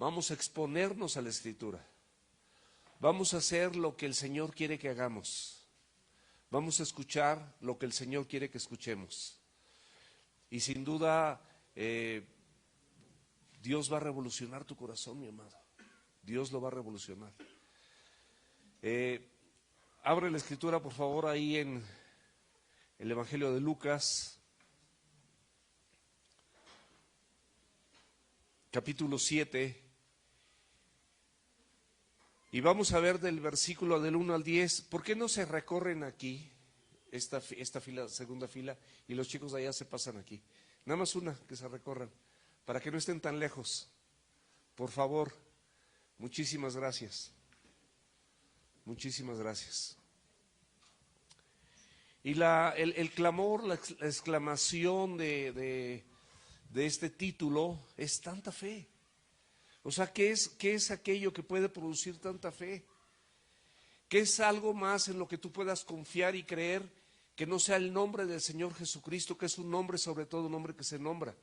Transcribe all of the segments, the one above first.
Vamos a exponernos a la Escritura. Vamos a hacer lo que el Señor quiere que hagamos. Vamos a escuchar lo que el Señor quiere que escuchemos. Y sin duda, Dios va a revolucionar tu corazón, mi amado. Dios lo va a revolucionar. Abre la Escritura, por favor, ahí en el Evangelio de Lucas, capítulo 7. Y vamos a ver del versículo del 1 al 10. ¿Por qué no se recorren aquí, esta fila, segunda fila, y los chicos de allá se pasan aquí? Nada más una, que se recorran, para que no estén tan lejos. Por favor, muchísimas gracias. Muchísimas gracias. Y el clamor, la exclamación de este título es tanta fe. O sea, qué es aquello que puede producir tanta fe? ¿Qué es algo más en lo que tú puedas confiar y creer que no sea el nombre del Señor Jesucristo, que es un nombre, sobre todo un nombre que se nombra?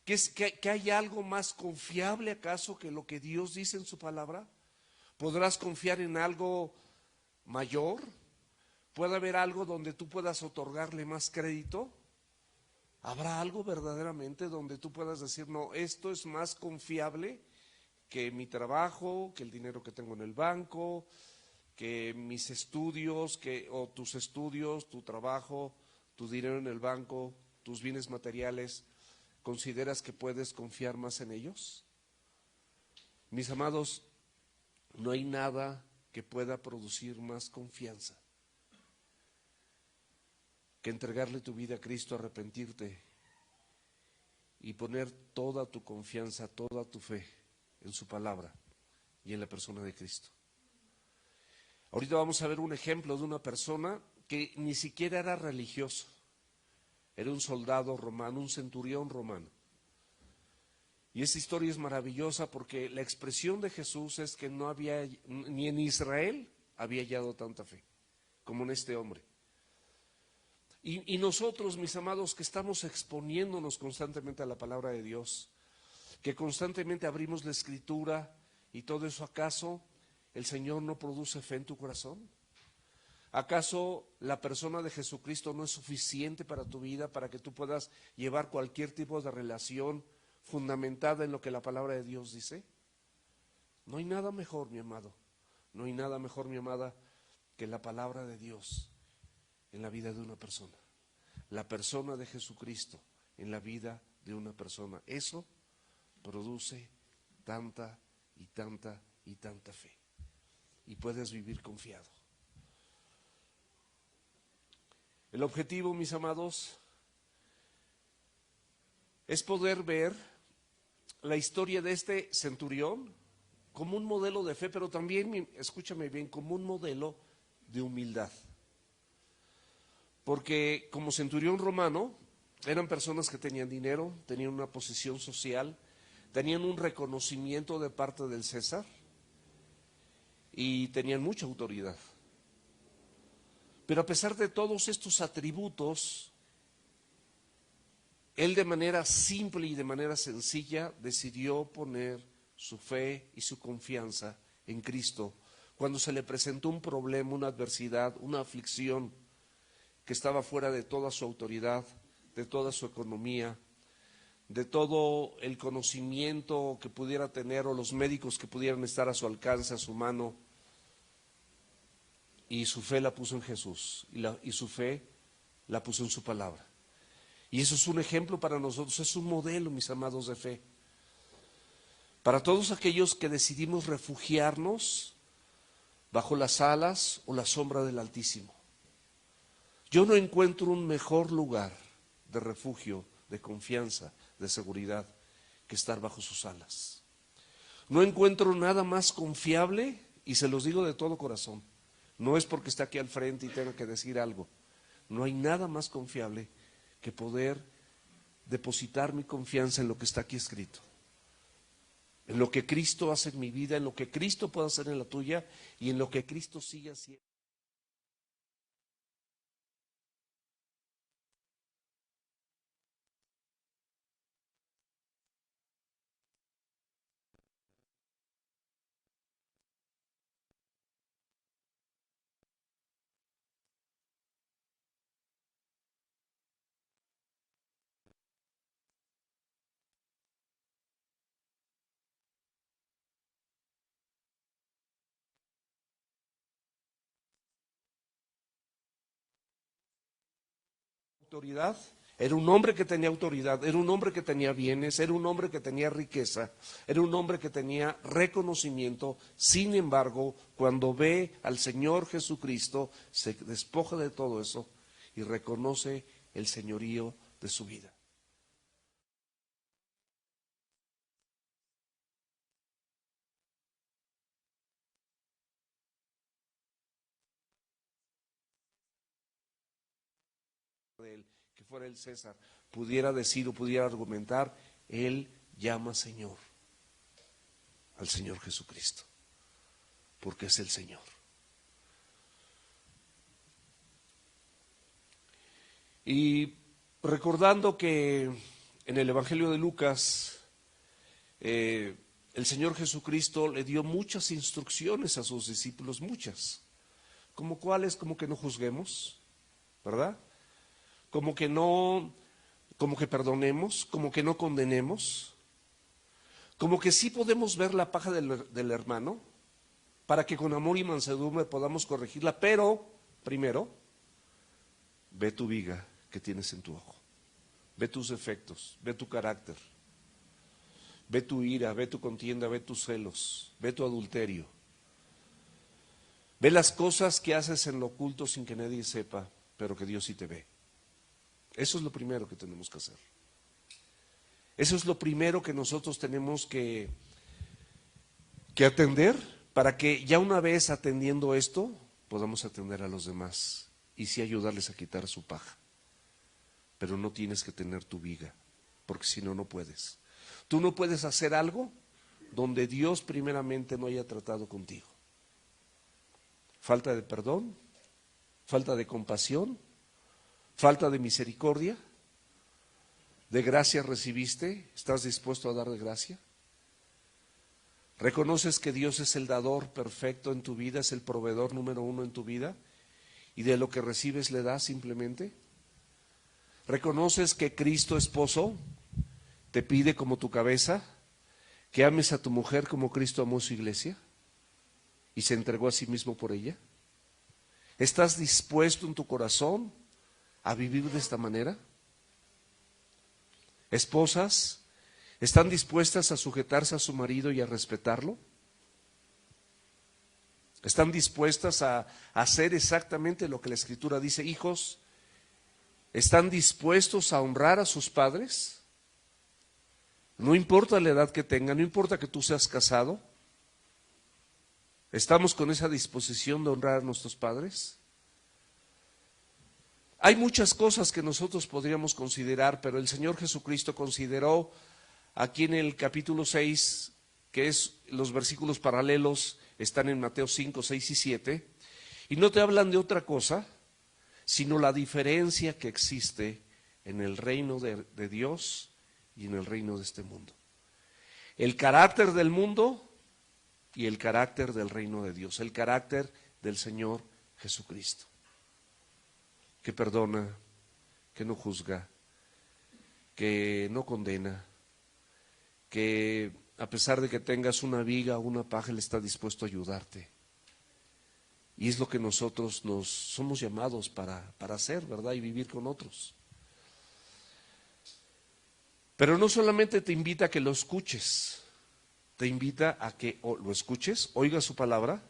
¿Que hay algo más confiable acaso que lo que Dios dice en su palabra? ¿Podrás confiar en algo mayor? ¿Puede haber algo donde tú puedas otorgarle más crédito? ¿Habrá algo verdaderamente donde tú puedas decir, no, esto es más confiable que mi trabajo, que el dinero que tengo en el banco, que mis estudios, o tus estudios, tu trabajo, tu dinero en el banco, tus bienes materiales? ¿Consideras que puedes confiar más en ellos? Mis amados, no hay nada que pueda producir más confianza que entregarle tu vida a Cristo, arrepentirte y poner toda tu confianza, toda tu fe en su palabra y en la persona de Cristo. Ahorita vamos a ver un ejemplo de una persona que ni siquiera era religioso, era un soldado romano, un centurión romano. Y esta historia es maravillosa porque la expresión de Jesús es que no había, ni en Israel había hallado tanta fe como en este hombre. Y nosotros, mis amados, que estamos exponiéndonos constantemente a la palabra de Dios, que constantemente abrimos la Escritura y todo eso, ¿acaso el Señor no produce fe en tu corazón? ¿Acaso la persona de Jesucristo no es suficiente para tu vida, para que tú puedas llevar cualquier tipo de relación fundamentada en lo que la palabra de Dios dice? No hay nada mejor, mi amado, no hay nada mejor, mi amada, que la palabra de Dios en la vida de una persona, la persona de Jesucristo en la vida de una persona. Eso produce tanta y tanta y tanta fe, y puedes vivir confiado. El objetivo, mis amados, es poder ver la historia de este centurión como un modelo de fe, pero también, escúchame bien, como un modelo de humildad. Porque como centurión romano, eran personas que tenían dinero, tenían una posición social, tenían un reconocimiento de parte del César y tenían mucha autoridad. Pero a pesar de todos estos atributos, él de manera simple y de manera sencilla decidió poner su fe y su confianza en Cristo cuando se le presentó un problema, una adversidad, una aflicción que estaba fuera de toda su autoridad, de toda su economía, de todo el conocimiento que pudiera tener o los médicos que pudieran estar a su alcance, a su mano. Y su fe la puso en Jesús y su fe la puso en su palabra. Y eso es un ejemplo para nosotros, es un modelo, mis amados, de fe. Para todos aquellos que decidimos refugiarnos bajo las alas o la sombra del Altísimo. Yo no encuentro un mejor lugar de refugio, de confianza, de seguridad, que estar bajo sus alas. No encuentro nada más confiable, y se los digo de todo corazón. No es porque esté aquí al frente y tenga que decir algo. No hay nada más confiable que poder depositar mi confianza en lo que está aquí escrito. En lo que Cristo hace en mi vida, en lo que Cristo puede hacer en la tuya y en lo que Cristo sigue haciendo. autoridad, era un hombre que tenía autoridad, era un hombre que tenía bienes, era un hombre que tenía riqueza, era un hombre que tenía reconocimiento. Sin embargo, cuando ve al Señor Jesucristo, se despoja de todo eso y reconoce el señorío de su vida. De él, que fuera el César, pudiera decir o pudiera argumentar, él llama Señor al Señor Jesucristo, porque es el Señor. Y recordando que en el Evangelio de Lucas, el Señor Jesucristo le dio muchas instrucciones a sus discípulos, muchas, como cuáles, como que no juzguemos, ¿verdad? Como que no, como que perdonemos, como que no condenemos, como que sí podemos ver la paja del hermano, para que con amor y mansedumbre podamos corregirla, pero primero, ve tu viga que tienes en tu ojo, ve tus defectos, ve tu carácter, ve tu ira, ve tu contienda, ve tus celos, ve tu adulterio, ve las cosas que haces en lo oculto sin que nadie sepa, pero que Dios sí te ve. Eso es lo primero que tenemos que hacer. Eso es lo primero que nosotros tenemos que atender, para que ya una vez atendiendo esto, podamos atender a los demás y sí ayudarles a quitar su paja. Pero no tienes que tener tu viga, porque si no, no puedes. Tú no puedes hacer algo donde Dios primeramente no haya tratado contigo. Falta de perdón, falta de compasión, falta de misericordia, de gracia recibiste, ¿estás dispuesto a dar de gracia? ¿Reconoces que Dios es el dador perfecto en tu vida, es el proveedor número uno en tu vida y de lo que recibes le das simplemente? ¿Reconoces que Cristo esposo te pide como tu cabeza que ames a tu mujer como Cristo amó su iglesia y se entregó a sí mismo por ella? ¿Estás dispuesto en tu corazón a vivir de esta manera? Esposas, ¿están dispuestas a sujetarse a su marido y a respetarlo? ¿Están dispuestas a hacer exactamente lo que la Escritura dice? Hijos, ¿están dispuestos a honrar a sus padres? No importa la edad que tengan, no importa que tú seas casado. ¿Estamos con esa disposición de honrar a nuestros padres? Hay muchas cosas que nosotros podríamos considerar, pero el Señor Jesucristo consideró aquí en el capítulo 6, que es los versículos paralelos, están en Mateo 5, 6 y 7, y no te hablan de otra cosa, sino la diferencia que existe en el reino de Dios y en el reino de este mundo. El carácter del mundo y el carácter del reino de Dios, el carácter del Señor Jesucristo, que perdona, que no juzga, que no condena, que a pesar de que tengas una viga o una paja, Él está dispuesto a ayudarte. Y es lo que nosotros nos somos llamados para hacer, ¿verdad? Y vivir con otros. Pero no solamente te invita a que lo escuches, te invita a que lo escuches, oigas su palabra,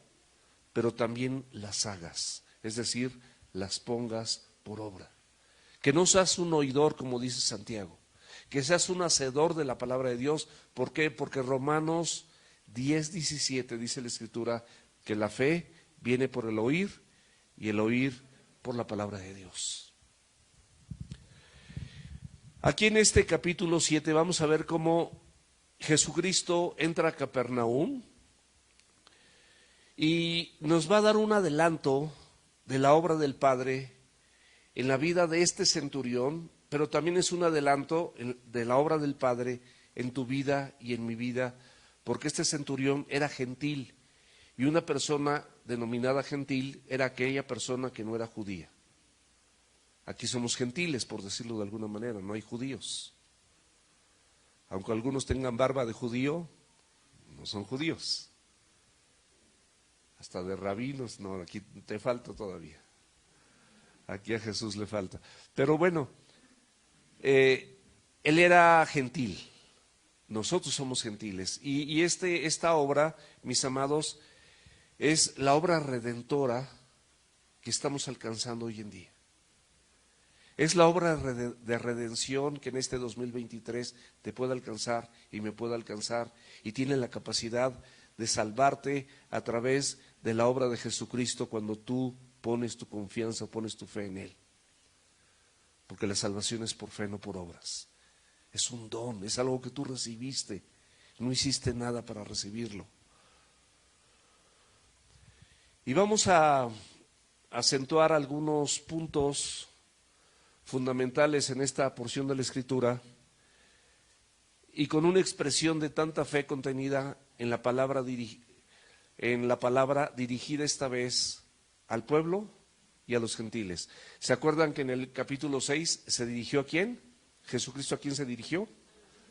pero también las hagas, es decir, las pongas por obra. Que no seas un oidor, como dice Santiago, que seas un hacedor de la palabra de Dios. ¿Por qué? Porque Romanos 10, 17 dice la Escritura que la fe viene por el oír y el oír por la palabra de Dios. Aquí en este capítulo 7 vamos a ver cómo Jesucristo entra a Capernaum y nos va a dar un adelanto de la obra del Padre en la vida de este centurión, pero también es un adelanto de la obra del Padre en tu vida y en mi vida, porque este centurión era gentil y una persona denominada gentil era aquella persona que no era judía. Aquí somos gentiles, por decirlo de alguna manera, no hay judíos. Aunque algunos tengan barba de judío, no son judíos. Hasta de rabinos, no, aquí te falta todavía. Aquí a Jesús le falta. Pero bueno, él era gentil. Nosotros somos gentiles. Y esta obra, mis amados, es la obra redentora que estamos alcanzando hoy en día. Es la obra de redención que en este 2023 te puede alcanzar y me puede alcanzar, y tiene la capacidad de salvarte a través de la obra de Jesucristo cuando tú pones tu confianza, pones tu fe en Él. Porque la salvación es por fe, no por obras. Es un don, es algo que tú recibiste. No hiciste nada para recibirlo. Y vamos a acentuar algunos puntos fundamentales en esta porción de la Escritura, y con una expresión de tanta fe contenida en la palabra dirigida esta vez al pueblo y a los gentiles. ¿Se acuerdan que en el capítulo 6 se dirigió a quién? Jesucristo, ¿a quién se dirigió?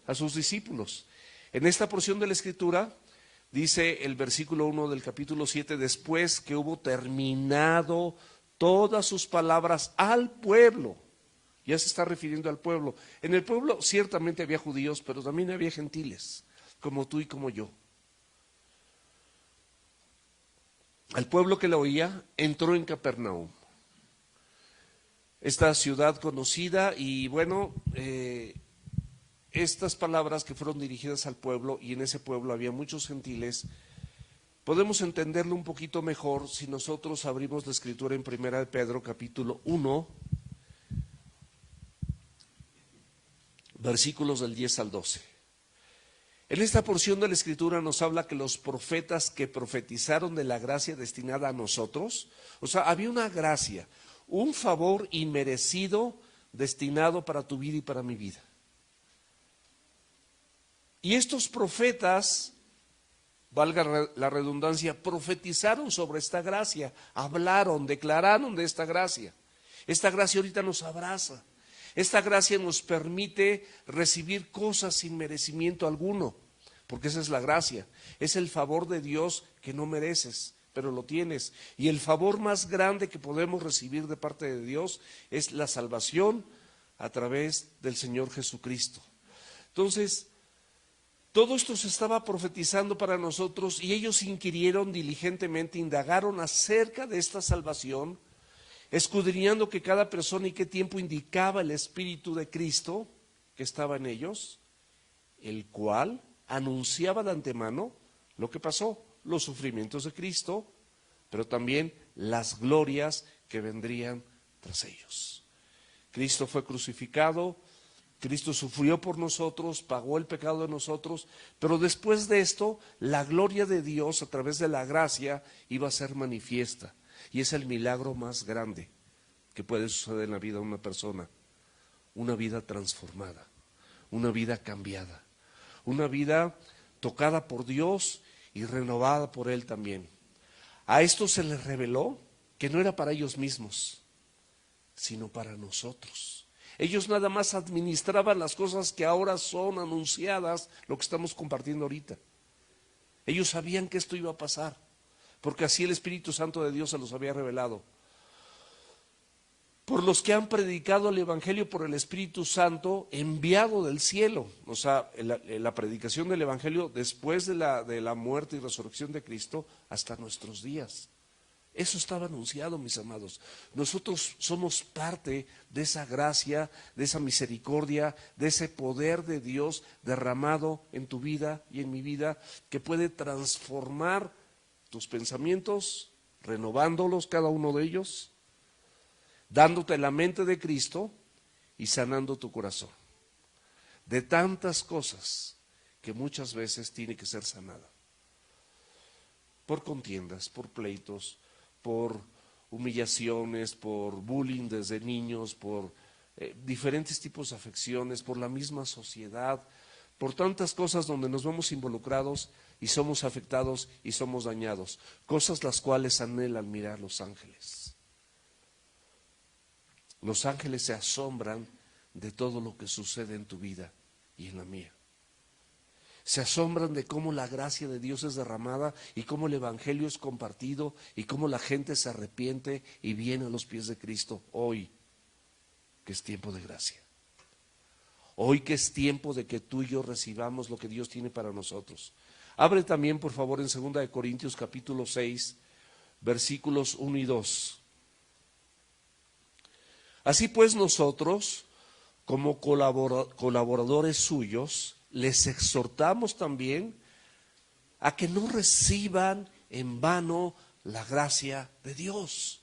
A sus discípulos. En esta porción de la Escritura dice el versículo 1 del capítulo 7, después que hubo terminado todas sus palabras al pueblo. Ya se está refiriendo al pueblo. En el pueblo ciertamente había judíos, pero también había gentiles, como tú y como yo. Al pueblo que lo oía entró en Capernaum, esta ciudad conocida, y bueno, estas palabras que fueron dirigidas al pueblo, y en ese pueblo había muchos gentiles, podemos entenderlo un poquito mejor si nosotros abrimos la Escritura en 1 de Pedro capítulo 1, versículos del 10 al 12. En esta porción de la Escritura nos habla que los profetas que profetizaron de la gracia destinada a nosotros, o sea, había una gracia, un favor inmerecido destinado para tu vida y para mi vida. Y estos profetas, valga la redundancia, profetizaron sobre esta gracia, hablaron, declararon de esta gracia. Esta gracia ahorita nos abraza. Esta gracia nos permite recibir cosas sin merecimiento alguno, porque esa es la gracia. Es el favor de Dios que no mereces, pero lo tienes. Y el favor más grande que podemos recibir de parte de Dios es la salvación a través del Señor Jesucristo. Entonces, todo esto se estaba profetizando para nosotros, y ellos inquirieron diligentemente, indagaron acerca de esta salvación, escudriñando que cada persona y qué tiempo indicaba el Espíritu de Cristo que estaba en ellos, el cual anunciaba de antemano lo que pasó, los sufrimientos de Cristo, pero también las glorias que vendrían tras ellos. Cristo fue crucificado, Cristo sufrió por nosotros, pagó el pecado de nosotros, pero después de esto, la gloria de Dios a través de la gracia iba a ser manifiesta. Y es el milagro más grande que puede suceder en la vida de una persona. Una vida transformada, una vida cambiada, una vida tocada por Dios y renovada por Él también. A esto se les reveló que no era para ellos mismos, sino para nosotros. Ellos nada más administraban las cosas que ahora son anunciadas, lo que estamos compartiendo ahorita. Ellos sabían que esto iba a pasar, porque así el Espíritu Santo de Dios se los había revelado. Por los que han predicado el Evangelio por el Espíritu Santo enviado del cielo. O sea, la predicación del Evangelio después de la muerte y resurrección de Cristo hasta nuestros días. Eso estaba anunciado, mis amados. Nosotros somos parte de esa gracia, de esa misericordia, de ese poder de Dios derramado en tu vida y en mi vida, que puede transformar tus pensamientos, renovándolos cada uno de ellos, dándote la mente de Cristo y sanando tu corazón de tantas cosas que muchas veces tiene que ser sanada, por contiendas, por pleitos, por humillaciones, por bullying desde niños, por diferentes tipos de afecciones, por la misma sociedad, por tantas cosas donde nos vemos involucrados y somos afectados y somos dañados, cosas las cuales anhelan mirar los ángeles. Los ángeles se asombran de todo lo que sucede en tu vida y en la mía. Se asombran de cómo la gracia de Dios es derramada y cómo el Evangelio es compartido y cómo la gente se arrepiente y viene a los pies de Cristo hoy, que es tiempo de gracia. Hoy que es tiempo de que tú y yo recibamos lo que Dios tiene para nosotros. Abre también, por favor, en 2 de Corintios capítulo 6, versículos 1 y 2. Así pues nosotros, como colaboradores suyos, les exhortamos también a que no reciban en vano la gracia de Dios.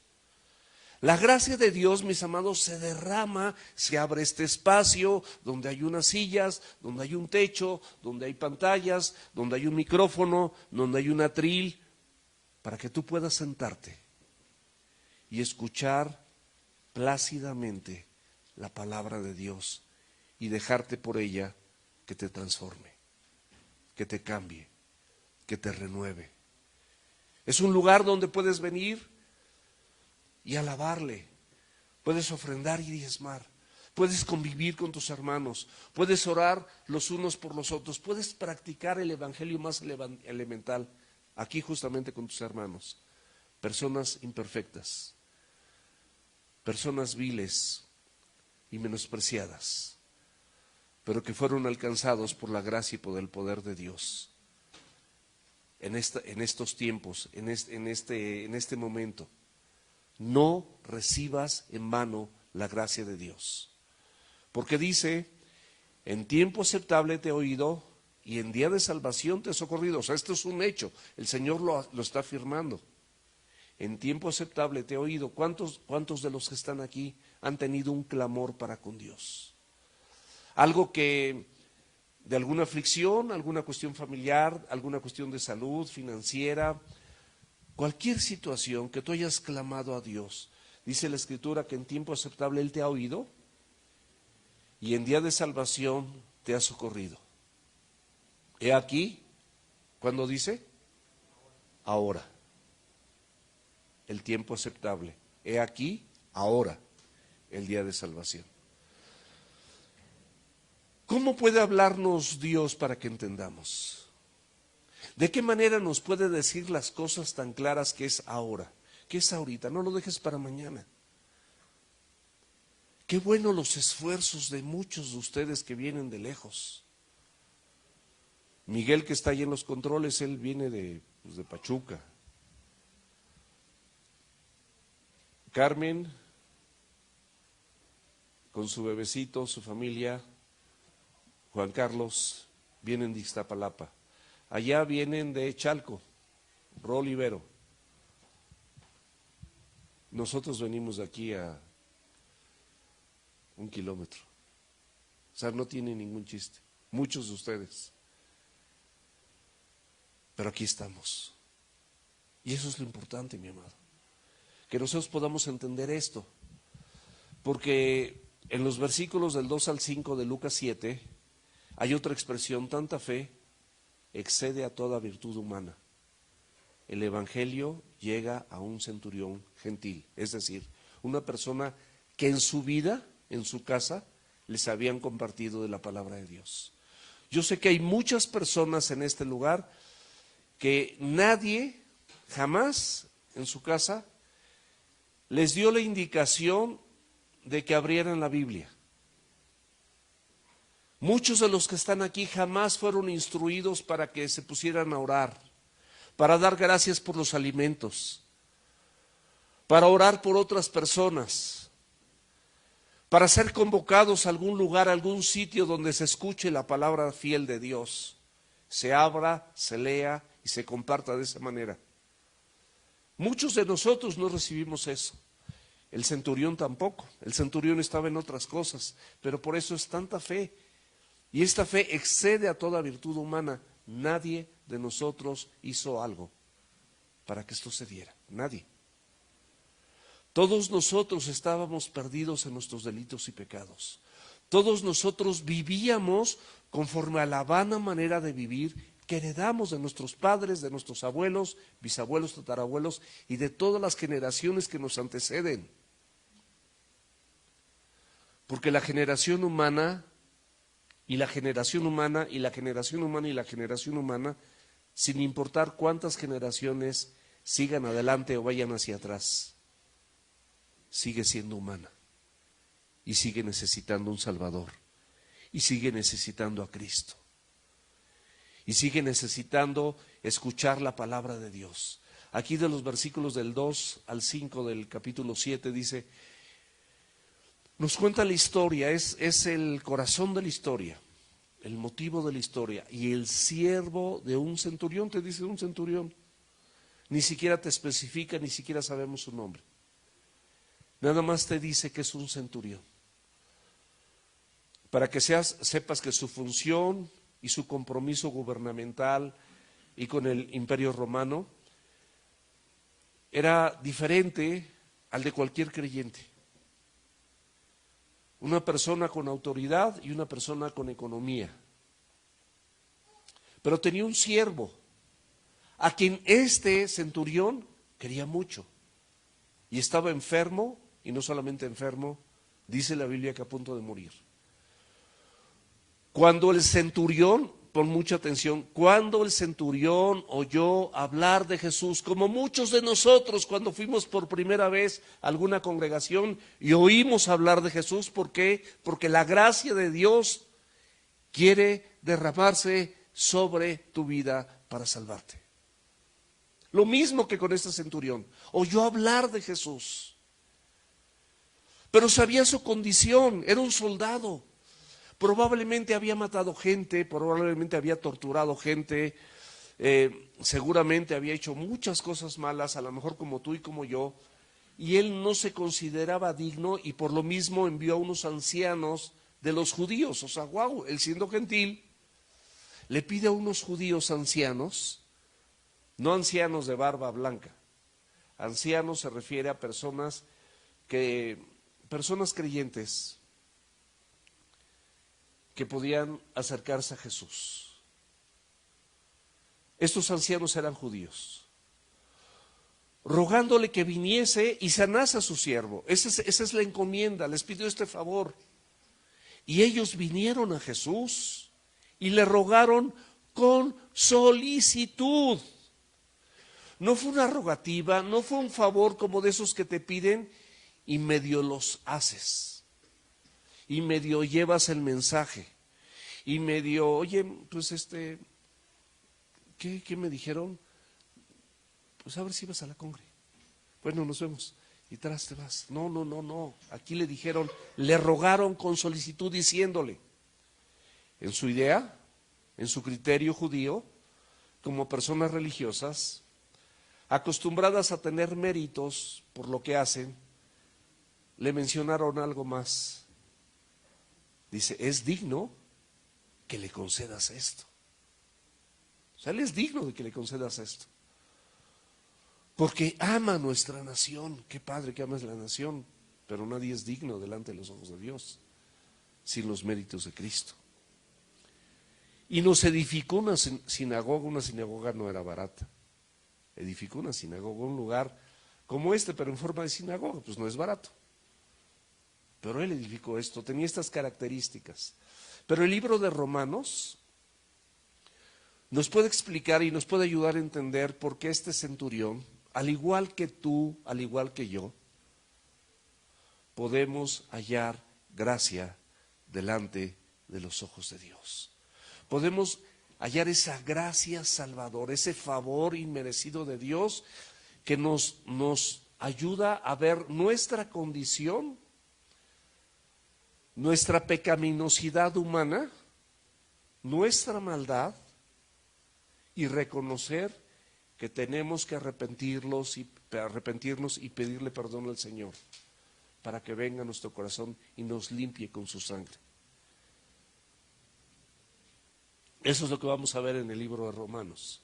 La gracia de Dios, mis amados, se derrama, se abre este espacio donde hay unas sillas, donde hay un techo, donde hay pantallas, donde hay un micrófono, donde hay un atril, para que tú puedas sentarte y escuchar plácidamente la palabra de Dios y dejarte por ella que te transforme, que te cambie, que te renueve. Es un lugar donde puedes venir y alabarle, puedes ofrendar y diezmar, puedes convivir con tus hermanos, puedes orar los unos por los otros, puedes practicar el evangelio más elemental, aquí justamente con tus hermanos, personas imperfectas, personas viles y menospreciadas, pero que fueron alcanzados por la gracia y por el poder de Dios. En estos tiempos, en este momento, no recibas en vano la gracia de Dios. Porque dice, en tiempo aceptable te he oído y en día de salvación te he socorrido. O sea, esto es un hecho, el Señor lo está afirmando. En tiempo aceptable te he oído. ¿Cuántos de los que están aquí han tenido un clamor para con Dios? Algo que, de alguna aflicción, alguna cuestión familiar, alguna cuestión de salud, financiera, cualquier situación que tú hayas clamado a Dios. Dice la Escritura que en tiempo aceptable Él te ha oído y en día de salvación te ha socorrido. He aquí, ¿cuándo dice? Ahora. El tiempo aceptable. He aquí, ahora, el día de salvación. ¿Cómo puede hablarnos Dios para que entendamos? ¿De qué manera nos puede decir las cosas tan claras que es ahora? Que es ahorita, no lo dejes para mañana. Qué bueno los esfuerzos de muchos de ustedes que vienen de lejos. Miguel, que está ahí en los controles, él viene de Pachuca. Carmen, con su bebecito, su familia, Juan Carlos, vienen de Iztapalapa. Allá vienen de Chalco, Rol Ibero. Nosotros venimos de aquí a 1 kilómetro. O sea, no tiene ningún chiste. Muchos de ustedes. Pero aquí estamos. Y eso es lo importante, mi amado. Que nosotros podamos entender esto. Porque en los versículos del 2 al 5 de Lucas 7 hay otra expresión: tanta fe excede a toda virtud humana. El evangelio llega a un centurión gentil, es decir, una persona que en su vida, en su casa, les habían compartido de la palabra de Dios. Yo sé que hay muchas personas en este lugar que nadie jamás en su casa les dio la indicación de que abrieran la Biblia. Muchos de los que están aquí jamás fueron instruidos para que se pusieran a orar, para dar gracias por los alimentos, para orar por otras personas, para ser convocados a algún lugar, a algún sitio donde se escuche la palabra fiel de Dios, se abra, se lea y se comparta de esa manera. Muchos de nosotros no recibimos eso. El centurión tampoco. El centurión estaba en otras cosas, pero por eso es tanta fe. Y esta fe excede a toda virtud humana. Nadie de nosotros hizo algo para que esto se diera. Nadie. Todos nosotros estábamos perdidos en nuestros delitos y pecados. Todos nosotros vivíamos conforme a la vana manera de vivir que heredamos de nuestros padres, de nuestros abuelos, bisabuelos, tatarabuelos y de todas las generaciones que nos anteceden. Porque la generación humana y la generación humana, y la generación humana, y la generación humana, sin importar cuántas generaciones sigan adelante o vayan hacia atrás, sigue siendo humana y sigue necesitando un Salvador y sigue necesitando a Cristo y sigue necesitando escuchar la palabra de Dios. Aquí de los versículos del 2 al 5 del capítulo 7 dice, nos cuenta la historia, es el corazón de la historia, el motivo de la historia, y el siervo de un centurión, te dice un centurión, ni siquiera te especifica, ni siquiera sabemos su nombre, nada más te dice que es un centurión, para que sepas que su función y su compromiso gubernamental y con el Imperio Romano era diferente al de cualquier creyente. Una persona con autoridad y una persona con economía. Pero tenía un siervo, a quien este centurión quería mucho. Y estaba enfermo, y no solamente enfermo, dice la Biblia que a punto de morir. Cuando el centurión, pon mucha atención, cuando el centurión oyó hablar de Jesús, como muchos de nosotros cuando fuimos por primera vez a alguna congregación y oímos hablar de Jesús, ¿por qué? Porque la gracia de Dios quiere derramarse sobre tu vida para salvarte. Lo mismo que con este centurión, oyó hablar de Jesús, pero sabía su condición, era un soldado. Probablemente había matado gente, probablemente había torturado gente, seguramente había hecho muchas cosas malas, a lo mejor como tú y como yo, y él no se consideraba digno y por lo mismo envió a unos ancianos de los judíos. O sea, wow, él siendo gentil, le pide a unos judíos ancianos, no ancianos de barba blanca, ancianos se refiere a personas creyentes, que podían acercarse a Jesús. Estos ancianos eran judíos, rogándole que viniese y sanase a su siervo. Esa es la encomienda, les pidió este favor. Y ellos vinieron a Jesús y le rogaron con solicitud. No fue una rogativa, no fue un favor como de esos que te piden y medio los haces. Y medio llevas el mensaje, y medio, oye, pues ¿qué me dijeron? Pues a ver si vas a la congre. Bueno, nos vemos. Y tras te vas. No. Aquí le dijeron, le rogaron con solicitud diciéndole, en su idea, en su criterio judío, como personas religiosas, acostumbradas a tener méritos por lo que hacen, le mencionaron algo más. Dice, es digno que le concedas esto. O sea, él es digno de que le concedas esto. Porque ama nuestra nación. Qué padre que ames la nación, pero nadie es digno delante de los ojos de Dios sin los méritos de Cristo. Y nos edificó una sinagoga no era barata. Edificó una sinagoga, un lugar como este, pero en forma de sinagoga, pues no es barato. Pero él edificó esto, tenía estas características. Pero el libro de Romanos nos puede explicar y nos puede ayudar a entender por qué este centurión, al igual que tú, al igual que yo, podemos hallar gracia delante de los ojos de Dios. Podemos hallar esa gracia salvadora, ese favor inmerecido de Dios que nos ayuda a ver nuestra condición, nuestra pecaminosidad humana, nuestra maldad, y reconocer que tenemos que arrepentirnos y pedirle perdón al Señor para que venga a nuestro corazón y nos limpie con su sangre. Eso es lo que vamos a ver en el libro de Romanos.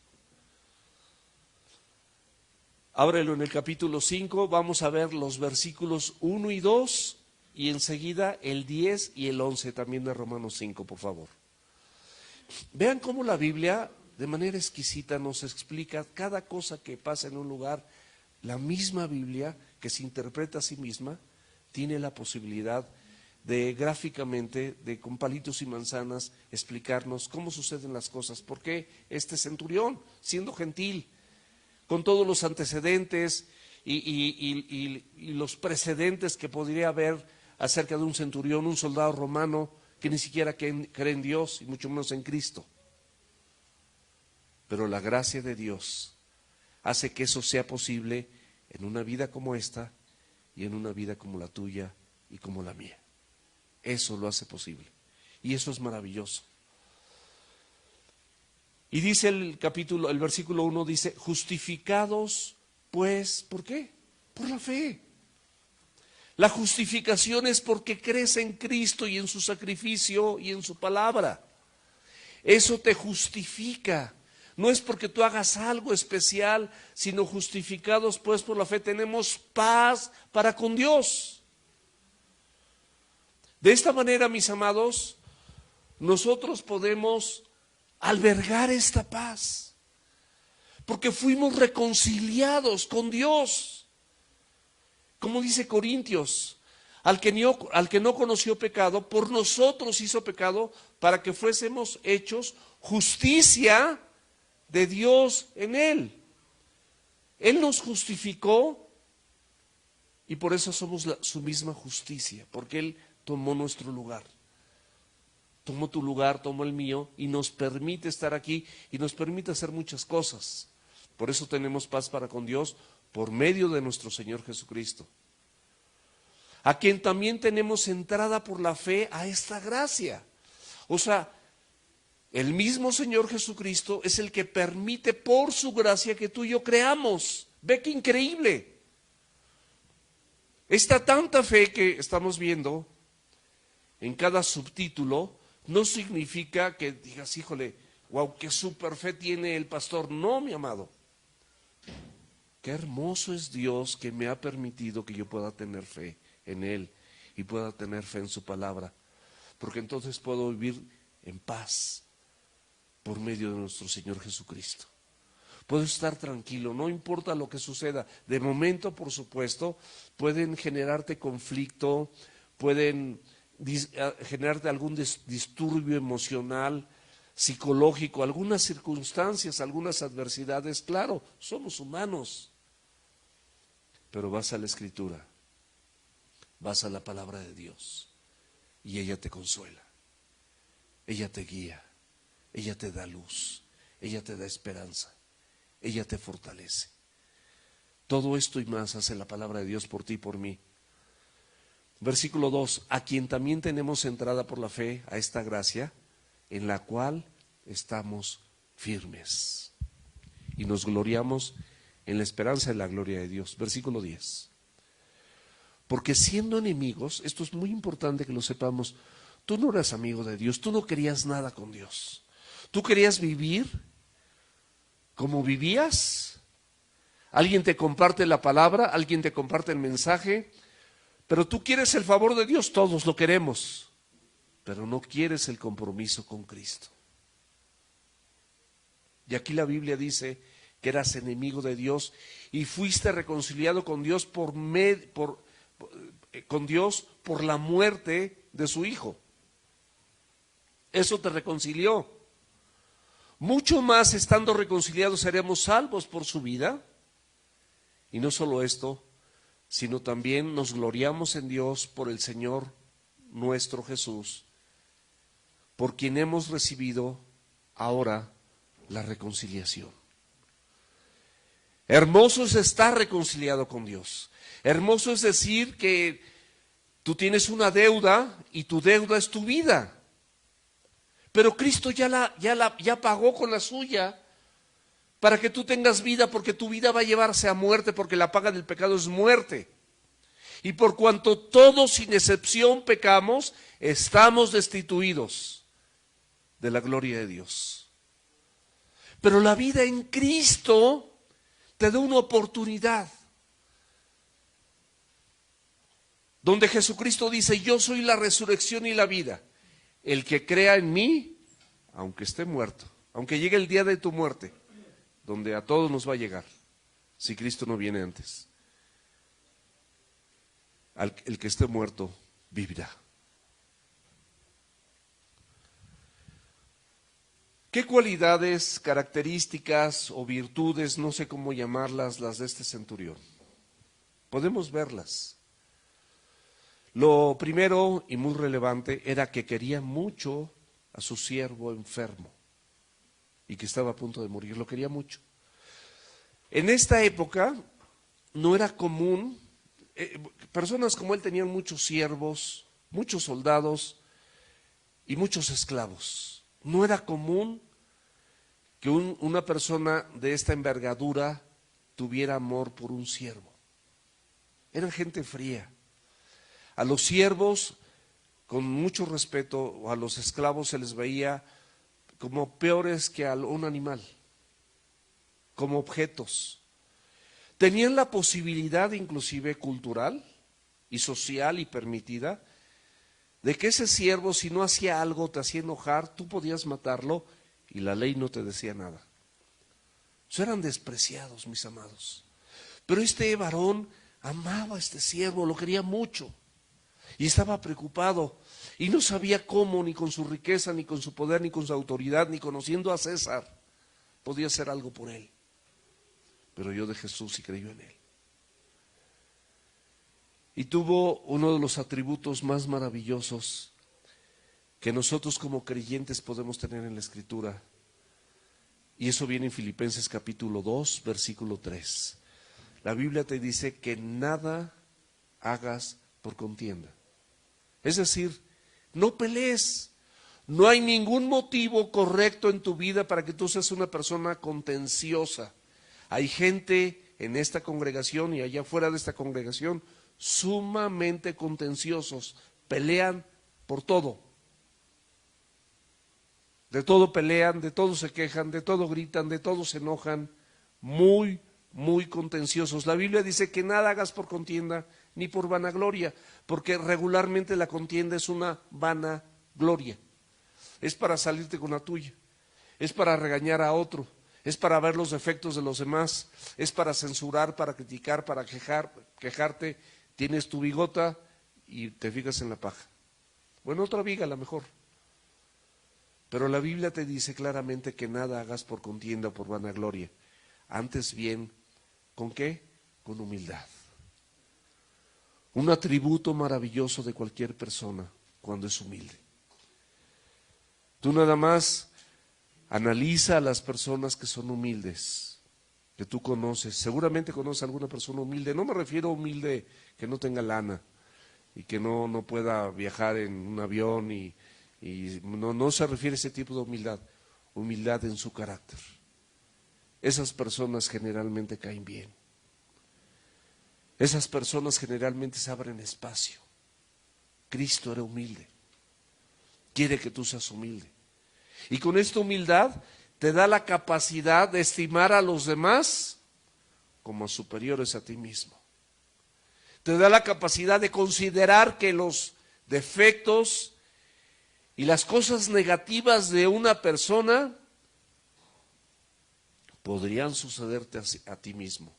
Ábrelo en el capítulo 5, vamos a ver los versículos 1 y 2 y enseguida el 10 y el 11 también de Romanos 5, por favor. Vean cómo la Biblia de manera exquisita nos explica cada cosa que pasa en un lugar. La misma Biblia que se interpreta a sí misma tiene la posibilidad de gráficamente, de con palitos y manzanas, explicarnos cómo suceden las cosas. ¿Por qué este centurión, siendo gentil, con todos los antecedentes y los precedentes que podría haber acerca de un centurión, un soldado romano que ni siquiera cree en Dios y mucho menos en Cristo? Pero la gracia de Dios hace que eso sea posible en una vida como esta y en una vida como la tuya y como la mía. Eso lo hace posible. Y eso es maravilloso. Y dice el versículo 1 dice, justificados pues, ¿por qué? Por la fe. La justificación es porque crees en Cristo y en su sacrificio y en su palabra. Eso te justifica. No es porque tú hagas algo especial, sino justificados pues por la fe tenemos paz para con Dios. De esta manera, mis amados, nosotros podemos albergar esta paz, porque fuimos reconciliados con Dios. Como dice Corintios, al que no conoció pecado, por nosotros hizo pecado para que fuésemos hechos justicia de Dios en él. Él nos justificó y por eso somos su misma justicia, porque Él tomó nuestro lugar. Tomó tu lugar, tomó el mío y nos permite estar aquí y nos permite hacer muchas cosas. Por eso tenemos paz para con Dios por medio de nuestro Señor Jesucristo, a quien también tenemos entrada por la fe a esta gracia. O sea, el mismo Señor Jesucristo es el que permite por su gracia que tú y yo creamos. Ve qué increíble. Esta tanta fe que estamos viendo en cada subtítulo no significa que digas, híjole, wow, qué super fe tiene el pastor. No, mi amado. Qué hermoso es Dios que me ha permitido que yo pueda tener fe en Él y pueda tener fe en su palabra, porque entonces puedo vivir en paz por medio de nuestro Señor Jesucristo. Puedo estar tranquilo, no importa lo que suceda. De momento, por supuesto, pueden generarte conflicto, pueden generarte algún disturbio emocional, psicológico, algunas circunstancias, algunas adversidades. Claro, somos humanos, pero vas a la Escritura, vas a la palabra de Dios y ella te consuela, ella te guía, ella te da luz, ella te da esperanza, ella te fortalece. Todo esto y más hace la palabra de Dios por ti y por mí. Versículo 2, a quien también tenemos entrada por la fe a esta gracia, en la cual estamos firmes y nos gloriamos en la esperanza de la gloria de Dios. Versículo 10, porque siendo enemigos, esto es muy importante que lo sepamos, tú no eras amigo de Dios, tú no querías nada con Dios, tú querías vivir como vivías. Alguien te comparte la palabra, alguien te comparte el mensaje, pero tú quieres el favor de Dios, todos lo queremos, pero no quieres el compromiso con Cristo. Y aquí la Biblia dice que eras enemigo de Dios y fuiste reconciliado con Dios por la muerte de su Hijo. Eso te reconcilió. Mucho más estando reconciliados seremos salvos por su vida. Y no solo esto, sino también nos gloriamos en Dios por el Señor nuestro Jesús, por quien hemos recibido ahora la reconciliación. Hermoso es estar reconciliado con Dios. Hermoso es decir que tú tienes una deuda y tu deuda es tu vida. Pero Cristo ya pagó con la suya para que tú tengas vida, porque tu vida va a llevarse a muerte, porque la paga del pecado es muerte. Y por cuanto todos sin excepción pecamos, estamos destituidos de la gloria de Dios. Pero la vida en Cristo te da una oportunidad, donde Jesucristo dice, yo soy la resurrección y la vida. El que crea en mí, aunque esté muerto, aunque llegue el día de tu muerte, donde a todos nos va a llegar, si Cristo no viene antes, el que esté muerto vivirá. ¿Qué cualidades, características o virtudes, no sé cómo llamarlas, las de este centurión? Podemos verlas. Lo primero y muy relevante era que quería mucho a su siervo enfermo y que estaba a punto de morir, lo quería mucho. En esta época no era común, personas como él tenían muchos siervos, muchos soldados y muchos esclavos. No era común que una persona de esta envergadura tuviera amor por un siervo. Eran gente fría. A los siervos, con mucho respeto, o a los esclavos se les veía como peores que a un animal, como objetos. Tenían la posibilidad inclusive cultural y social y permitida de que ese siervo, si no hacía algo, te hacía enojar, tú podías matarlo y la ley no te decía nada. Eso eran despreciados, mis amados. Pero este varón amaba a este siervo, lo quería mucho y estaba preocupado y no sabía cómo, ni con su riqueza, ni con su poder, ni con su autoridad, ni conociendo a César, podía hacer algo por él. Pero oyó de Jesús y creyó en él. Y tuvo uno de los atributos más maravillosos que nosotros como creyentes podemos tener en la Escritura. Y eso viene en Filipenses capítulo 2, versículo 3. La Biblia te dice que nada hagas por contienda. Es decir, no pelees. No hay ningún motivo correcto en tu vida para que tú seas una persona contenciosa. Hay gente en esta congregación y allá afuera de esta congregación sumamente contenciosos, pelean por todo. De todo pelean, de todo se quejan, de todo gritan, de todo se enojan, muy, muy contenciosos. La Biblia dice que nada hagas por contienda ni por vanagloria, porque regularmente la contienda es una vanagloria. Es para salirte con la tuya, es para regañar a otro, es para ver los defectos de los demás, es para censurar, para criticar, para quejarte. Tienes tu bigota y te fijas en la paja. Bueno, otra viga a lo mejor. Pero la Biblia te dice claramente que nada hagas por contienda o por vanagloria. Antes bien, ¿con qué? Con humildad. Un atributo maravilloso de cualquier persona cuando es humilde. Tú nada más analiza a las personas que son humildes, que tú conoces. Seguramente conoces a alguna persona humilde. No me refiero a humilde que no tenga lana y que no pueda viajar en un avión y no se refiere a ese tipo de humildad. Humildad en su carácter. Esas personas generalmente caen bien. Esas personas generalmente se abren espacio. Cristo era humilde. Quiere que tú seas humilde. Y con esta humildad te da la capacidad de estimar a los demás como superiores a ti mismo. Te da la capacidad de considerar que los defectos y las cosas negativas de una persona podrían sucederte a ti mismo.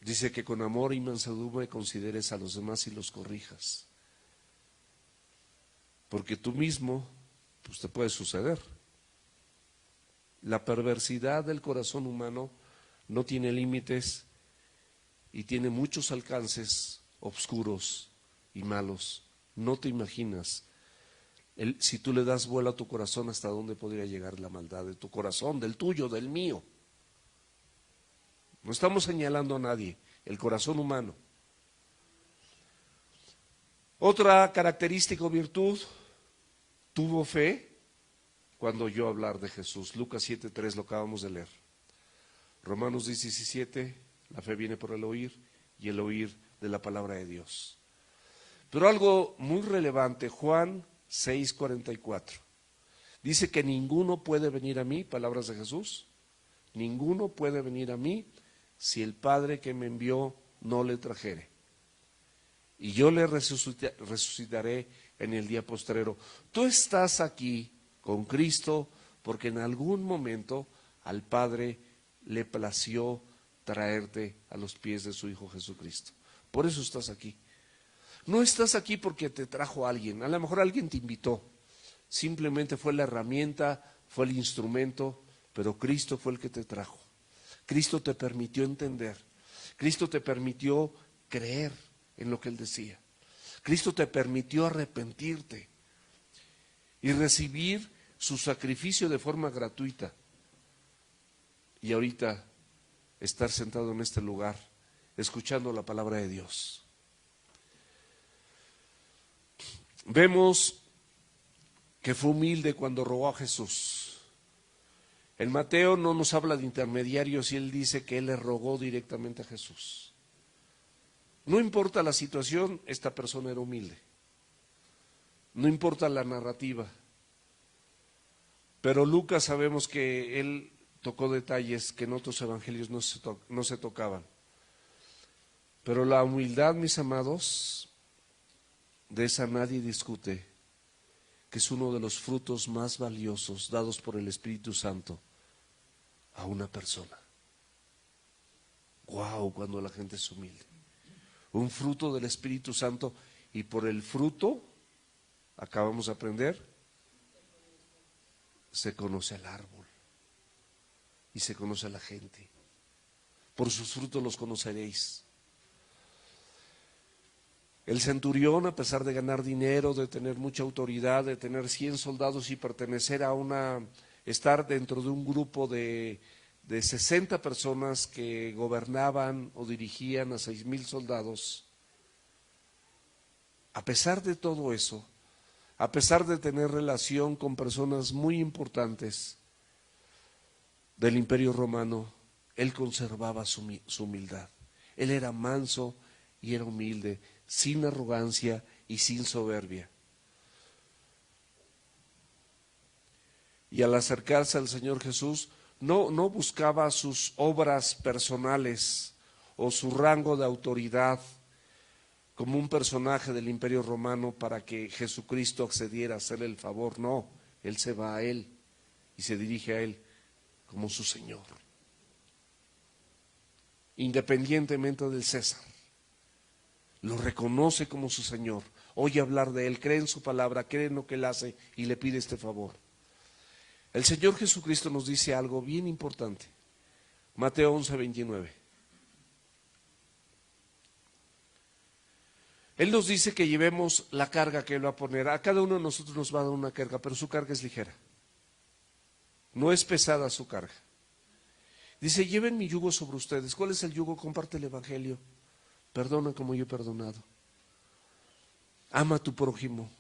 Dice que con amor y mansedumbre consideres a los demás y los corrijas. Porque tú mismo, pues te puede suceder. La perversidad del corazón humano no tiene límites y tiene muchos alcances oscuros y malos. No te imaginas si tú le das vuelo a tu corazón hasta dónde podría llegar la maldad de tu corazón, del tuyo, del mío. No estamos señalando a nadie, el corazón humano. Otra característica o virtud, tuvo fe cuando oyó hablar de Jesús. Lucas 7:3 lo acabamos de leer. Romanos 10:17, la fe viene por el oír y el oír de la palabra de Dios. Pero algo muy relevante, Juan 6:44, dice que ninguno puede venir a mí, palabras de Jesús, ninguno puede venir a mí si el Padre que me envió no le trajere. Y yo le resucitaré en el día postrero. Tú estás aquí con Cristo porque en algún momento al Padre le plació traerte a los pies de su Hijo Jesucristo. Por eso estás aquí. No estás aquí porque te trajo alguien, a lo mejor alguien te invitó, simplemente fue la herramienta, fue el instrumento, pero Cristo fue el que te trajo. Cristo te permitió entender. Cristo te permitió creer en lo que Él decía. Cristo te permitió arrepentirte y recibir su sacrificio de forma gratuita. Y ahorita estar sentado en este lugar, escuchando la palabra de Dios. Vemos que fue humilde cuando rogó a Jesús. En Mateo no nos habla de intermediarios y él dice que él le rogó directamente a Jesús. No importa la situación, esta persona era humilde. No importa la narrativa. Pero Lucas sabemos que él tocó detalles que en otros evangelios no se tocaban. Pero la humildad, mis amados, de esa nadie discute, que es uno de los frutos más valiosos dados por el Espíritu Santo a una persona. Wow, cuando la gente es humilde. Un fruto del Espíritu Santo, y por el fruto, acabamos de aprender, se conoce al árbol y se conoce a la gente. Por sus frutos los conoceréis. El centurión, a pesar de ganar dinero, de tener mucha autoridad, de tener 100 soldados y pertenecer estar dentro de un grupo de 60 personas que gobernaban o dirigían a 6,000 soldados, a pesar de todo eso, a pesar de tener relación con personas muy importantes del Imperio Romano, él conservaba su humildad. Él era manso y era humilde, sin arrogancia y sin soberbia. Y al acercarse al Señor Jesús, no buscaba sus obras personales o su rango de autoridad como un personaje del Imperio Romano para que Jesucristo accediera a hacerle el favor. No, él se va a él y se dirige a él como su Señor, independientemente del César. Lo reconoce como su Señor, oye hablar de él, cree en su palabra, cree en lo que él hace y le pide este favor. El Señor Jesucristo nos dice algo bien importante. Mateo 11:29. Él nos dice que llevemos la carga que Él va a poner. A cada uno de nosotros nos va a dar una carga, pero su carga es ligera. No es pesada su carga. Dice, lleven mi yugo sobre ustedes. ¿Cuál es el yugo? Comparte el Evangelio. Perdona como yo he perdonado. Ama a tu prójimo.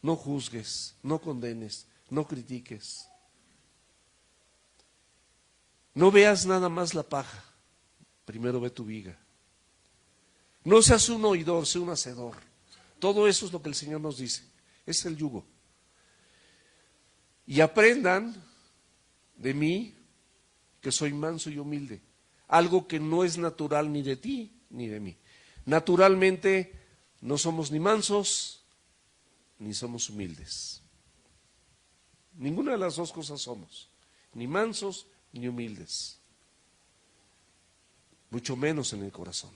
No juzgues, no condenes, no critiques. No veas nada más la paja. Primero ve tu viga. No seas un oidor, sé un hacedor. Todo eso es lo que el Señor nos dice. Es el yugo. Y aprendan de mí, que soy manso y humilde. Algo que no es natural ni de ti ni de mí. Naturalmente no somos ni mansos ni somos humildes. Ninguna de las dos cosas somos. Ni mansos ni humildes. Mucho menos en el corazón.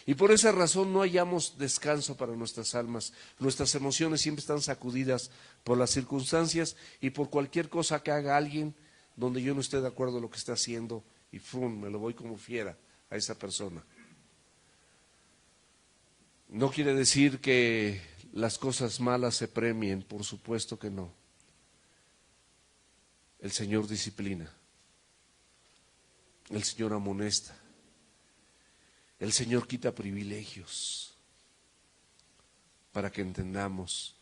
Y por esa razón no hallamos descanso para nuestras almas. Nuestras emociones siempre están sacudidas por las circunstancias y por cualquier cosa que haga alguien donde yo no esté de acuerdo en lo que está haciendo y ¡fum!, me lo voy como fiera a esa persona. No quiere decir que las cosas malas se premien, por supuesto que no. El Señor disciplina. El Señor amonesta. El Señor quita privilegios para que entendamos.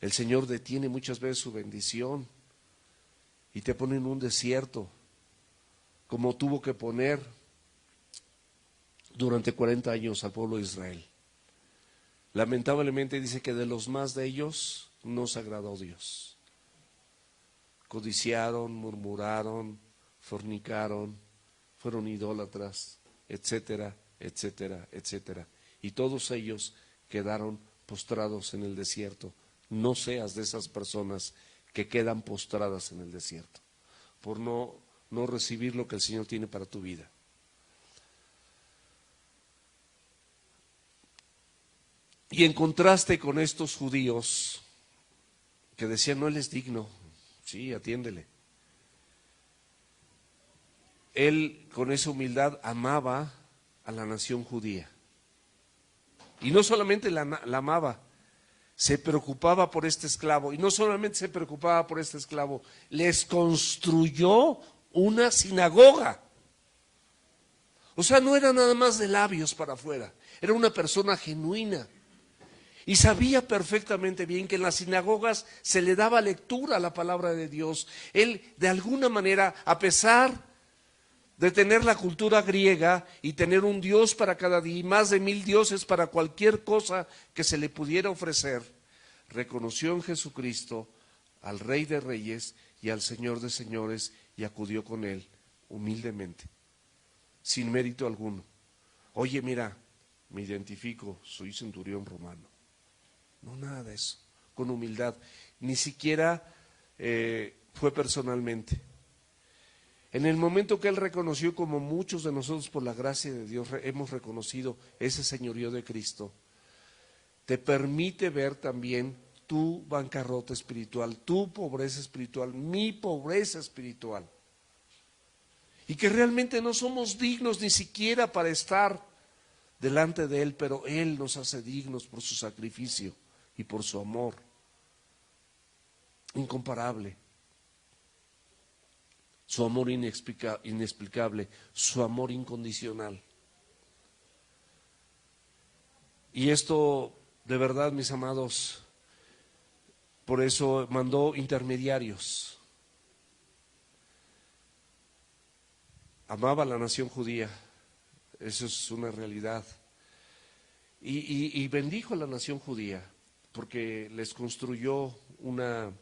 El Señor detiene muchas veces su bendición y te pone en un desierto, como tuvo que poner durante 40 años al pueblo de Israel. Lamentablemente dice que de los más de ellos no se agradó Dios. Codiciaron, murmuraron, fornicaron, fueron idólatras, etcétera, etcétera, etcétera. Y todos ellos quedaron postrados en el desierto. No seas de esas personas que quedan postradas en el desierto por no recibir lo que el Señor tiene para tu vida. Y en contraste con estos judíos que decía, no, él es digno. Sí, atiéndele. Él con esa humildad amaba a la nación judía. Y no solamente la amaba, se preocupaba por este esclavo. Y no solamente se preocupaba por este esclavo, les construyó una sinagoga. O sea, no era nada más de labios para afuera, era una persona genuina. Y sabía perfectamente bien que en las sinagogas se le daba lectura a la palabra de Dios. Él, de alguna manera, a pesar de tener la cultura griega y tener un Dios para cada día y más de 1000 dioses para cualquier cosa que se le pudiera ofrecer, reconoció en Jesucristo al Rey de Reyes y al Señor de Señores y acudió con él humildemente, sin mérito alguno. Oye, mira, me identifico, soy centurión romano. No, nada de eso, con humildad. Ni siquiera fue personalmente. En el momento que él reconoció, como muchos de nosotros por la gracia de Dios hemos reconocido ese señorío de Cristo, te permite ver también tu bancarrota espiritual, tu pobreza espiritual, mi pobreza espiritual. Y que realmente no somos dignos ni siquiera para estar delante de Él, pero Él nos hace dignos por su sacrificio y por su amor incomparable. Su amor inexplicable, su amor incondicional. Y esto, de verdad, mis amados, por eso mandó intermediarios. Amaba a la nación judía, eso es una realidad. Y bendijo a la nación judía, porque les construyó una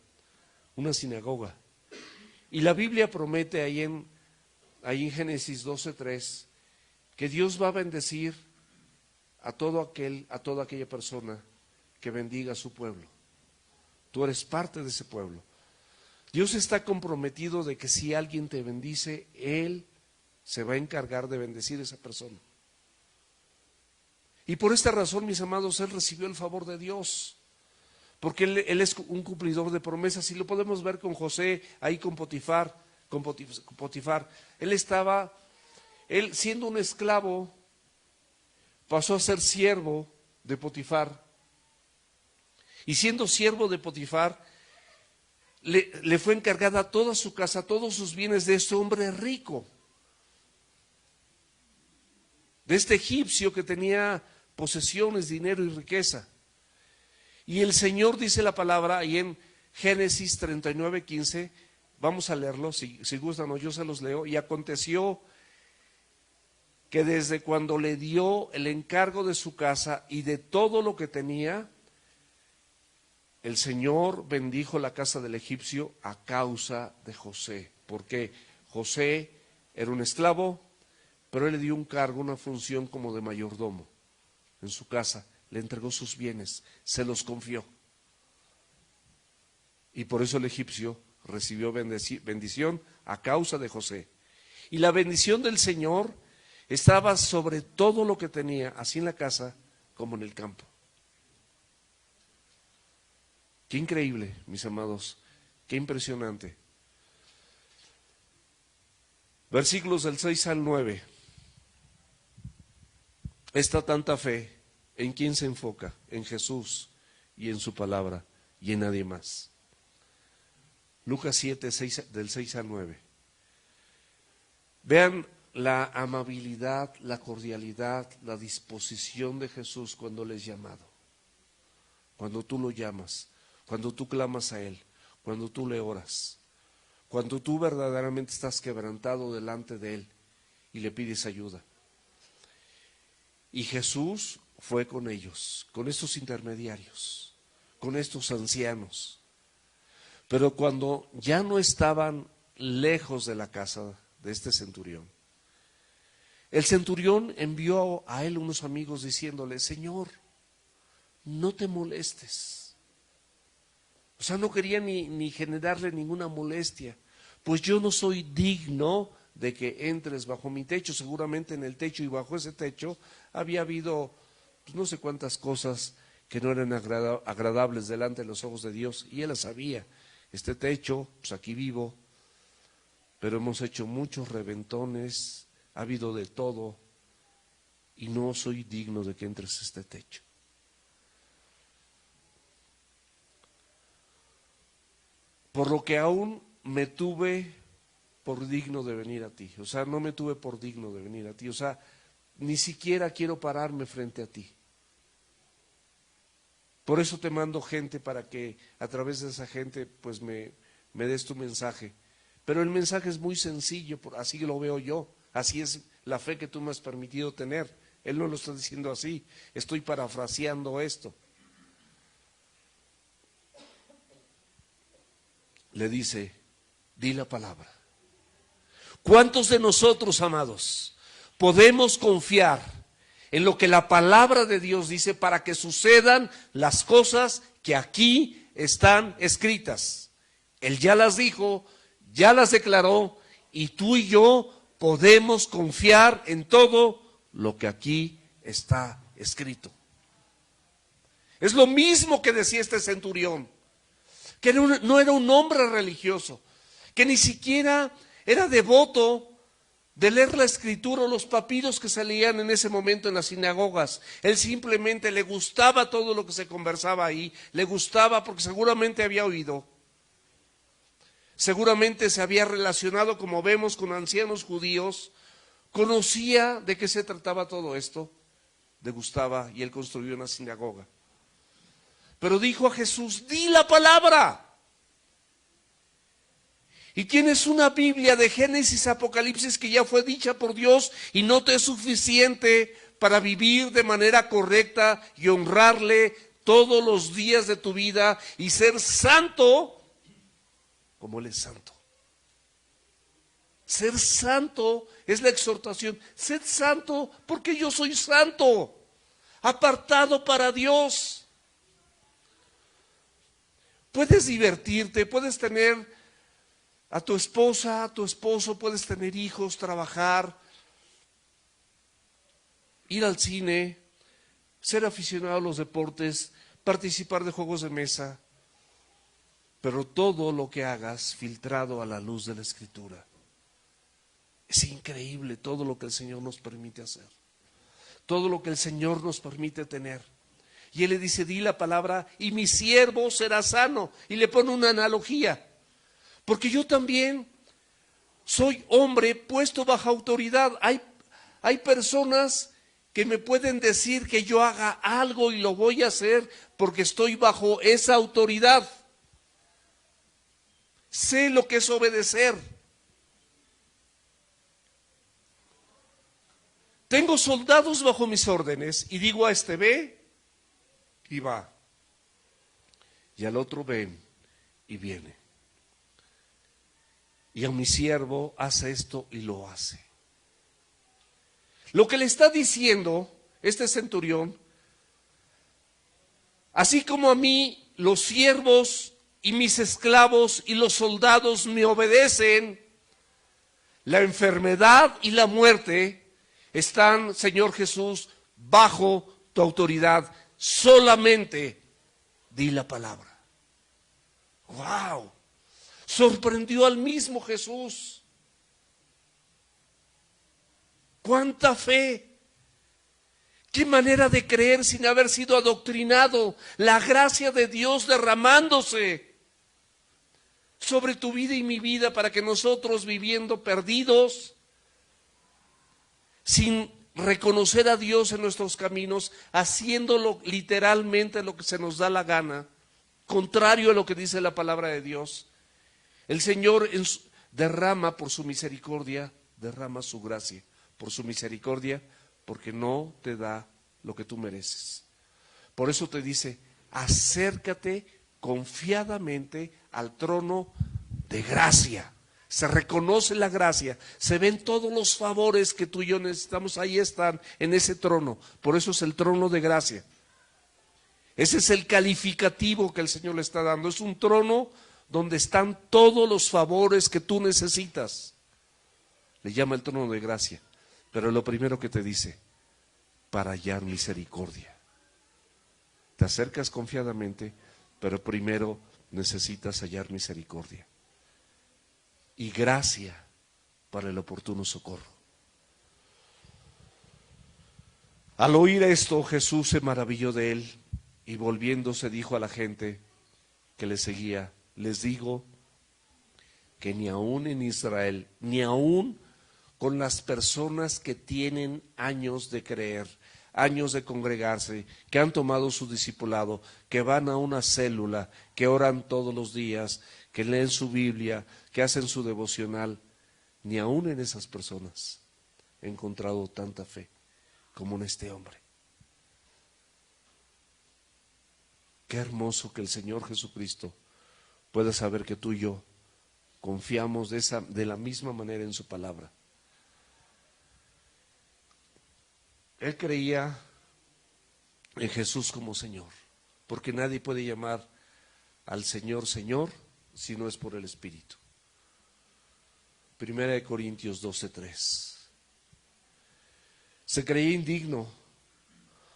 sinagoga. Y la Biblia promete ahí en Génesis 12:3 que Dios va a bendecir a toda aquella persona que bendiga a su pueblo. Tú eres parte de ese pueblo. Dios está comprometido de que si alguien te bendice, Él se va a encargar de bendecir a esa persona. Y por esta razón, mis amados, Él recibió el favor de Dios. Porque él es un cumplidor de promesas, y lo podemos ver con José, ahí con Potifar. Él siendo un esclavo, pasó a ser siervo de Potifar. Y siendo siervo de Potifar, le fue encargada toda su casa, todos sus bienes de este hombre rico. De este egipcio que tenía posesiones, dinero y riqueza. Y el Señor, dice la palabra, ahí en Génesis 39:15, vamos a leerlo, si gustan o yo se los leo. Y aconteció que desde cuando le dio el encargo de su casa y de todo lo que tenía, el Señor bendijo la casa del egipcio a causa de José. Porque José era un esclavo, pero él le dio un cargo, una función como de mayordomo en su casa. Le entregó sus bienes, se los confió. Y por eso el egipcio recibió bendición a causa de José. Y la bendición del Señor estaba sobre todo lo que tenía, así en la casa como en el campo. Qué increíble, mis amados, qué impresionante. Versículos del 6 al 9. Esta tanta fe, ¿en quién se enfoca? En Jesús y en su palabra y en nadie más. Lucas 7, del 6 al 9. Vean la amabilidad, la cordialidad, la disposición de Jesús cuando le es llamado. Cuando tú lo llamas, cuando tú clamas a Él, cuando tú le oras, cuando tú verdaderamente estás quebrantado delante de Él y le pides ayuda. Y Jesús fue con ellos, con estos intermediarios, con estos ancianos. Pero cuando ya no estaban lejos de la casa de este centurión, el centurión envió a él unos amigos diciéndole: Señor, no te molestes. O sea, no quería ni generarle ninguna molestia, pues yo no soy digno de que entres bajo mi techo. Seguramente en el techo y bajo ese techo había habido pues, no sé cuántas cosas que no eran agradables delante de los ojos de Dios, y Él las sabía. Este techo, pues aquí vivo, pero hemos hecho muchos reventones, ha habido de todo, y no soy digno de que entres a este techo. Por lo que aún me tuve por digno de venir a ti. O sea, no me tuve por digno de venir a ti. O sea, ni siquiera quiero pararme frente a ti. Por eso te mando gente para que a través de esa gente pues me des tu mensaje. Pero el mensaje es muy sencillo, así lo veo yo. Así es la fe que tú me has permitido tener. Él no lo está diciendo así. Estoy parafraseando esto. Le dice, di la palabra. ¿Cuántos de nosotros, amados, podemos confiar en lo que la palabra de Dios dice para que sucedan las cosas que aquí están escritas? Él ya las dijo, ya las declaró, y tú y yo podemos confiar en todo lo que aquí está escrito. Es lo mismo que decía este centurión, que no era un hombre religioso, que ni siquiera era devoto de leer la escritura o los papiros que se leían en ese momento en las sinagogas. Él simplemente le gustaba todo lo que se conversaba ahí, le gustaba porque seguramente había oído. Seguramente se había relacionado, como vemos, con ancianos judíos, conocía de qué se trataba todo esto, le gustaba, y él construyó una sinagoga. Pero dijo a Jesús, di la palabra. Y tienes una Biblia de Génesis, Apocalipsis que ya fue dicha por Dios y no te es suficiente para vivir de manera correcta y honrarle todos los días de tu vida y ser santo como Él es santo. Ser santo es la exhortación. Sed santo porque yo soy santo, apartado para Dios. Puedes divertirte, puedes tener a tu esposa, a tu esposo, puedes tener hijos, trabajar, ir al cine, ser aficionado a los deportes, participar de juegos de mesa, pero todo lo que hagas filtrado a la luz de la Escritura. Es increíble todo lo que el Señor nos permite hacer, todo lo que el Señor nos permite tener. Y Él le dice, di la palabra y mi siervo será sano. Y le pone una analogía. Porque yo también soy hombre puesto bajo autoridad. Hay personas que me pueden decir que yo haga algo y lo voy a hacer porque estoy bajo esa autoridad. Sé lo que es obedecer. Tengo soldados bajo mis órdenes y digo a este ve y va. Y al otro ven y viene. Y a mi siervo hace esto y lo hace. Lo que le está diciendo este centurión, así como a mí los siervos y mis esclavos y los soldados me obedecen, la enfermedad y la muerte están, Señor Jesús, bajo tu autoridad. Solamente di la palabra. ¡Wow! Sorprendió al mismo Jesús. ¡Cuánta fe! ¡Qué manera de creer sin haber sido adoctrinado! La gracia de Dios derramándose sobre tu vida y mi vida para que nosotros, viviendo perdidos, sin reconocer a Dios en nuestros caminos, haciéndolo literalmente lo que se nos da la gana, contrario a lo que dice la palabra de Dios, el Señor derrama por su misericordia, derrama su gracia por su misericordia, porque no te da lo que tú mereces. Por eso te dice, acércate confiadamente al trono de gracia. Se reconoce la gracia, se ven todos los favores que tú y yo necesitamos, ahí están en ese trono. Por eso es el trono de gracia. Ese es el calificativo que el Señor le está dando. Es un trono donde están todos los favores que tú necesitas. Le llama el trono de gracia. Pero lo primero que te dice, para hallar misericordia. te acercas confiadamente, pero primero necesitas hallar misericordia y gracia para el oportuno socorro. Al oír esto, Jesús se maravilló de él y volviéndose dijo a la gente que le seguía: les digo que ni aún en Israel, ni aún con las personas que tienen años de creer, años de congregarse, que han tomado su discipulado, que van a una célula, que oran todos los días, que leen su Biblia, que hacen su devocional, ni aún en esas personas he encontrado tanta fe como en este hombre. Qué hermoso que el Señor Jesucristo pueda saber que tú y yo confiamos de la misma manera en su palabra. Él creía en Jesús como Señor, porque nadie puede llamar al Señor Señor si no es por el Espíritu. Primera de Corintios 12:3. Se creía indigno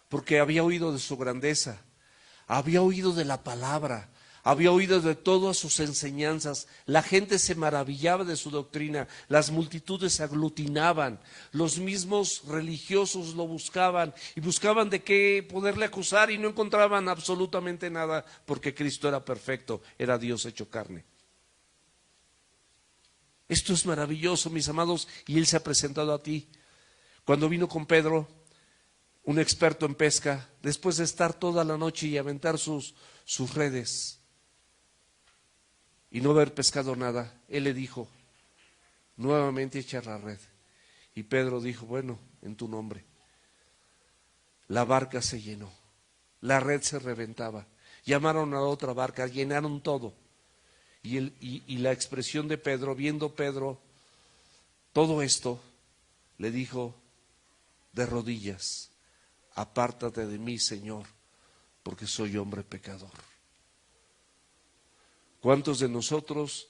porque había oído de su grandeza, había oído de la palabra, había oído de todas sus enseñanzas. La gente se maravillaba de su doctrina, las multitudes se aglutinaban, los mismos religiosos lo buscaban y buscaban de qué poderle acusar y no encontraban absolutamente nada, porque Cristo era perfecto, era Dios hecho carne. Esto es maravilloso, mis amados, y Él se ha presentado a ti. Cuando vino con Pedro, un experto en pesca, después de estar toda la noche y aventar sus redes y no haber pescado nada, Él le dijo: nuevamente echar la red. Y Pedro dijo: bueno, en tu nombre. La barca se llenó, la red se reventaba, llamaron a otra barca, llenaron todo. Y la expresión de Pedro, viendo Pedro todo esto, le dijo de rodillas: apártate de mí, Señor, porque soy hombre pecador. ¿Cuántos de nosotros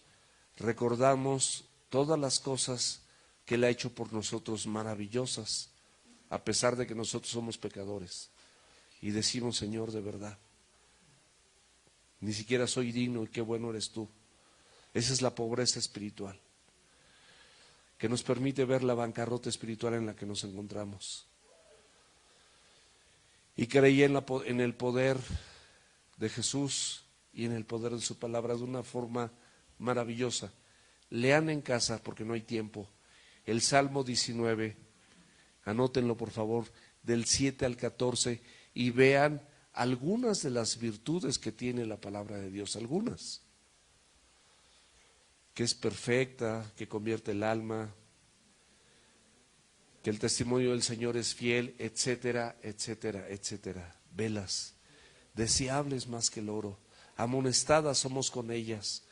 recordamos todas las cosas que Él ha hecho por nosotros maravillosas, a pesar de que nosotros somos pecadores? Y decimos: Señor, de verdad, ni siquiera soy digno y qué bueno eres tú. Esa es la pobreza espiritual, que nos permite ver la bancarrota espiritual en la que nos encontramos. Y creí en el poder de Jesús y en el poder de su palabra de una forma maravillosa. Lean en casa, porque no hay tiempo, el Salmo 19, anótenlo por favor, del 7 al 14, y vean algunas de las virtudes que tiene la palabra de Dios, algunas. Que es perfecta, que convierte el alma, que el testimonio del Señor es fiel, etcétera, etcétera, etcétera. Velas, deseables más que el oro, amonestadas somos con ellas.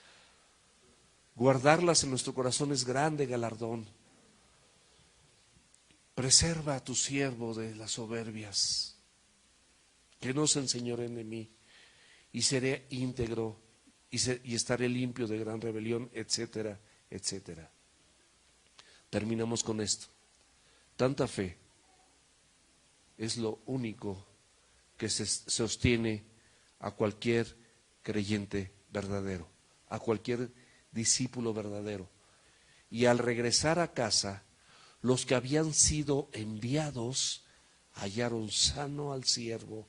Guardarlas en nuestro corazón es grande galardón. Preserva a tu siervo de las soberbias, que no se enseñoren de mí, y seré íntegro, y estaré limpio de gran rebelión, etcétera, etcétera. Terminamos con esto. Tanta fe es lo único que se sostiene a cualquier creyente verdadero, a cualquier discípulo verdadero. Y al regresar a casa, los que habían sido enviados hallaron sano al siervo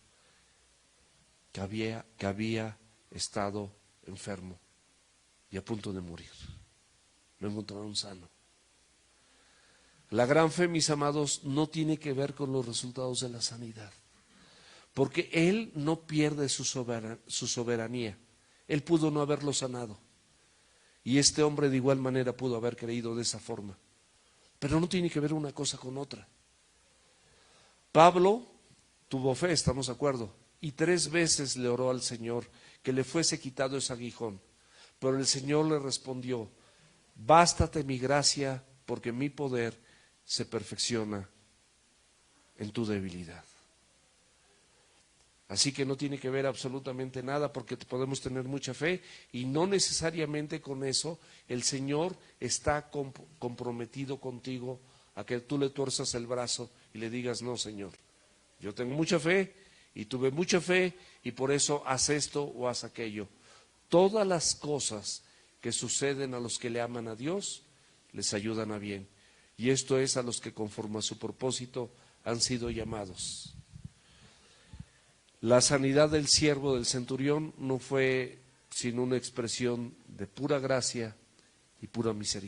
que había estado enfermo y a punto de morir. Lo encontraron sano. La gran fe, mis amados, no tiene que ver con los resultados de la sanidad, porque Él no pierde su soberanía. Él pudo no haberlo sanado, y este hombre de igual manera pudo haber creído de esa forma, pero no tiene que ver una cosa con otra. Pablo tuvo fe, estamos de acuerdo, y 3 veces le oró al Señor que le fuese quitado ese aguijón, pero el Señor le respondió: bástate mi gracia, porque mi poder se perfecciona en tu debilidad. Así que no tiene que ver absolutamente nada, porque podemos tener mucha fe y no necesariamente con eso el Señor está comprometido contigo a que tú le tuerzas el brazo y le digas: no, Señor, yo tengo mucha fe y tuve mucha fe y por eso haz esto o haz aquello. Todas las cosas que suceden a los que le aman a Dios, les ayudan a bien. Y esto es a los que conforme a su propósito han sido llamados. La sanidad del siervo del centurión no fue sino una expresión de pura gracia y pura misericordia.